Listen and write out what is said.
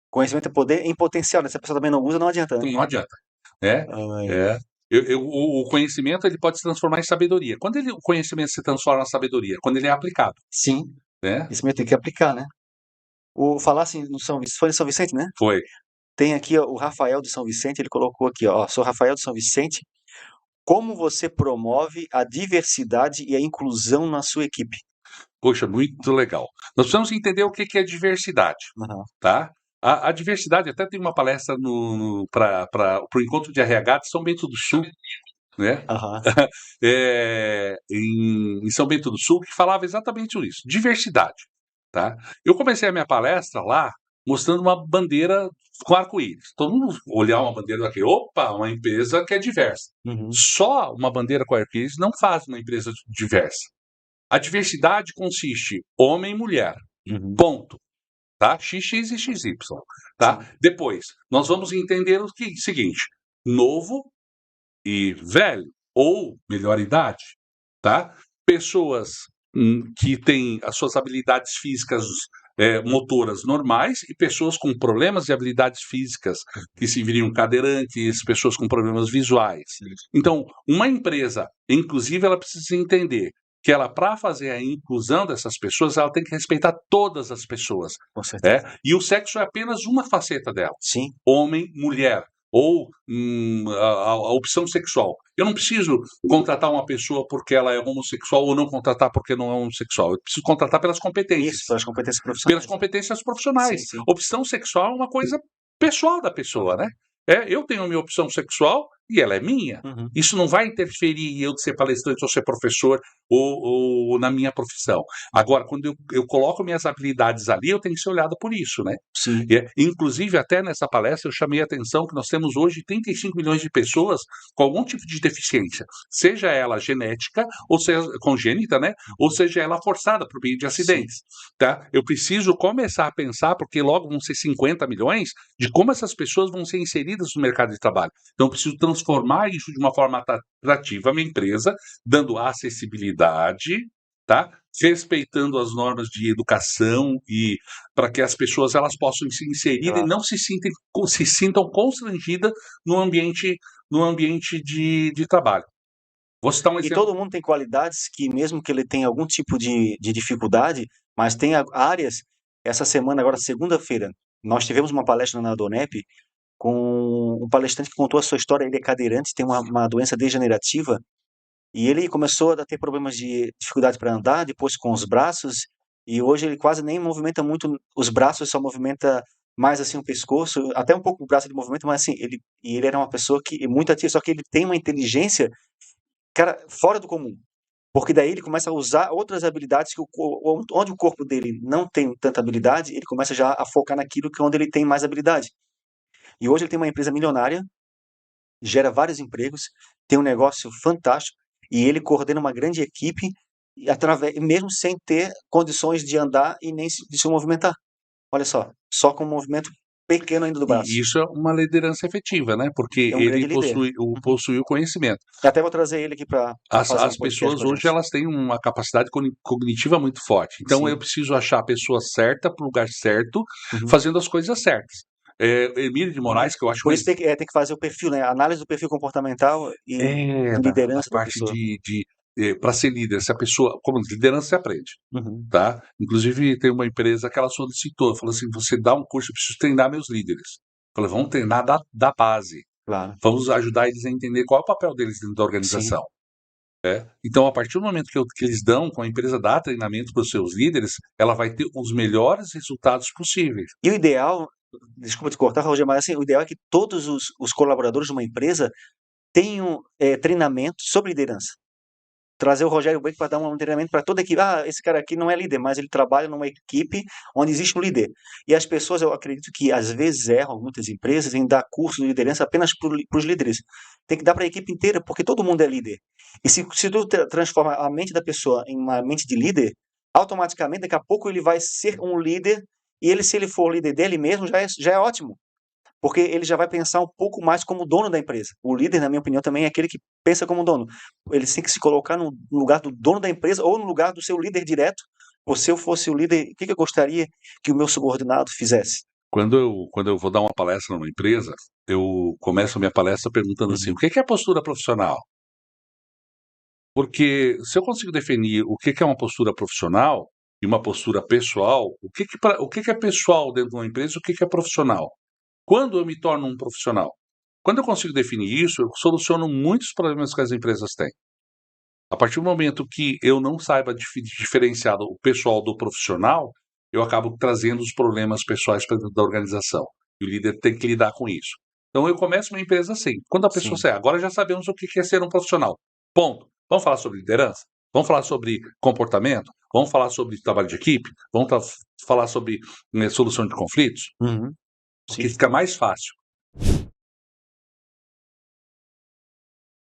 Conhecimento é poder em potencial, né? Se a pessoa também não usa, não adianta, né? Então não adianta, né? Ai, É. O conhecimento ele pode se transformar em sabedoria. Quando o conhecimento se transforma em sabedoria? Quando ele é aplicado, sim, né? isso mesmo tem que aplicar, né? Falar assim no São Vicente, foi em São Vicente, né? Foi. Tem aqui ó, o Rafael do São Vicente, ele colocou aqui, ó, sou Rafael do São Vicente. Como você promove a diversidade e a inclusão na sua equipe? Poxa, muito legal. Nós precisamos entender o que é diversidade, Aham, tá? A diversidade, até tem uma palestra para o encontro de RH de São Bento do Sul, né? aham, Em São Bento do Sul, que falava exatamente isso, diversidade, tá? Eu comecei a minha palestra lá mostrando uma bandeira com arco-íris. Todo mundo olhar uma bandeira daqui, opa, uma empresa que é diversa. uhum, Só uma bandeira com arco-íris não faz uma empresa diversa. A diversidade consiste homem e mulher, uhum, ponto, tá? XX e XY, tá? sim, Depois, nós vamos entender o seguinte, novo e velho, ou melhor idade, tá? Pessoas que têm as suas habilidades físicas motoras normais e pessoas com problemas de habilidades físicas, que se viriam cadeirantes, pessoas com problemas visuais. sim, Então, uma empresa, inclusive, ela precisa entender que ela, para fazer a inclusão dessas pessoas, ela tem que respeitar todas as pessoas. com certeza. E o sexo é apenas uma faceta dela. Sim, Homem, mulher, ou a opção sexual. Eu não preciso contratar uma pessoa porque ela é homossexual ou não contratar porque não é homossexual. Eu preciso contratar pelas isso, competências. pelas competências Pelas profissionais, né? competências Sim, profissionais. sim. Opção sexual é uma coisa pessoal da pessoa, né? Eu tenho a minha opção sexual e ela é minha. Uhum, Isso não vai interferir em eu de ser palestrante ou ser professor ou na minha profissão. Agora, quando eu coloco minhas habilidades ali, eu tenho que ser olhado por isso, né? sim, Inclusive, até nessa palestra, eu chamei a atenção que nós temos hoje 35 milhões de pessoas com algum tipo de deficiência, seja ela genética, ou seja, congênita, né? Ou seja ela forçada por meio de sim. acidentes. Tá? Eu preciso começar a pensar, porque logo vão ser 50 milhões, de como essas pessoas vão ser inseridas no mercado de trabalho. Então, eu preciso transformar isso de uma forma atrativa a minha empresa, dando acessibilidade, tá? Respeitando as normas de educação e para que as pessoas elas possam se inserir e Claro. não se sintam constrangidas no ambiente de trabalho. Vou citar um E exemplo. todo mundo tem qualidades que mesmo que ele tenha algum tipo de dificuldade, mas tem áreas essa semana, agora segunda-feira, nós tivemos uma palestra na Donep com um palestrante que contou a sua história, ele é cadeirante, tem uma doença degenerativa, e ele começou a ter problemas de dificuldade para andar, depois com os braços, e hoje ele quase nem movimenta muito os braços, só movimenta mais assim o pescoço, até um pouco o braço ele movimenta, mas assim, ele era uma pessoa que muito ativa, só que ele tem uma inteligência, cara, fora do comum. Porque daí ele começa a usar outras habilidades que onde o corpo dele não tem tanta habilidade, ele começa já a focar naquilo que onde ele tem mais habilidade. E hoje ele tem uma empresa milionária, gera vários empregos, tem um negócio fantástico e ele coordena uma grande equipe e mesmo sem ter condições de andar e nem de se movimentar. Olha só com um movimento pequeno ainda do braço. E isso é uma liderança efetiva, né? Porque É um ele grande líder. Uhum. possui o conhecimento. Até vou trazer ele aqui para fazer um As podcast pessoas com a hoje gente. elas têm uma capacidade cognitiva muito forte. Então eu Sim. preciso achar a pessoa certa para o lugar certo, Uhum. fazendo as coisas certas. Emílio de Moraes, que eu acho Por isso tem que fazer o perfil, né? Análise do perfil comportamental e de a liderança da parte pessoa. para ser líder, se a pessoa, como liderança se aprende, Uhum. tá? Inclusive tem uma empresa que ela solicitou, falou assim, você dá um curso, eu preciso treinar meus líderes. Eu falei, vamos treinar da base, Claro. vamos ajudar eles a entender qual é o papel deles dentro da Sim. organização. Então, a partir do momento que eles dão, com a empresa dá treinamento para os seus líderes, ela vai ter os melhores resultados possíveis. E o ideal, desculpa te cortar, Roger, mas assim, o ideal é que todos os colaboradores de uma empresa tenham treinamento sobre liderança. Trazer o Rogério Bank para dar um treinamento para toda a equipe. Ah, esse cara aqui não é líder, mas ele trabalha numa equipe onde existe um líder. E as pessoas, eu acredito que às vezes erram, muitas empresas, em dar curso de liderança apenas para os líderes. Tem que dar para a equipe inteira, porque todo mundo é líder. E se tu transforma a mente da pessoa em uma mente de líder, automaticamente, daqui a pouco ele vai ser um líder, e ele, se ele for líder dele mesmo, já é ótimo. porque ele já vai pensar um pouco mais como dono da empresa. O líder, na minha opinião, também é aquele que pensa como dono. Ele tem que se colocar no lugar do dono da empresa ou no lugar do seu líder direto. Ou se eu fosse o líder, o que eu gostaria que o meu subordinado fizesse? Quando eu vou dar uma palestra numa empresa, eu começo a minha palestra perguntando assim: o Uhum. que é postura profissional? Porque se eu consigo definir o que é uma postura profissional e uma postura pessoal, o que é pessoal dentro de uma empresa e o que é profissional? Quando eu me torno um profissional? Quando eu consigo definir isso, eu soluciono muitos problemas que as empresas têm. A partir do momento que eu não saiba diferenciar o pessoal do profissional, eu acabo trazendo os problemas pessoais para dentro da organização. E o líder tem que lidar com isso. Então eu começo uma empresa assim. Quando a pessoa Sim, sai, agora já sabemos o que é ser um profissional. Ponto. Vamos falar sobre liderança? Vamos falar sobre comportamento? Vamos falar sobre trabalho de equipe? Vamos falar sobre solução de conflitos? uhum, Porque sim. fica mais fácil.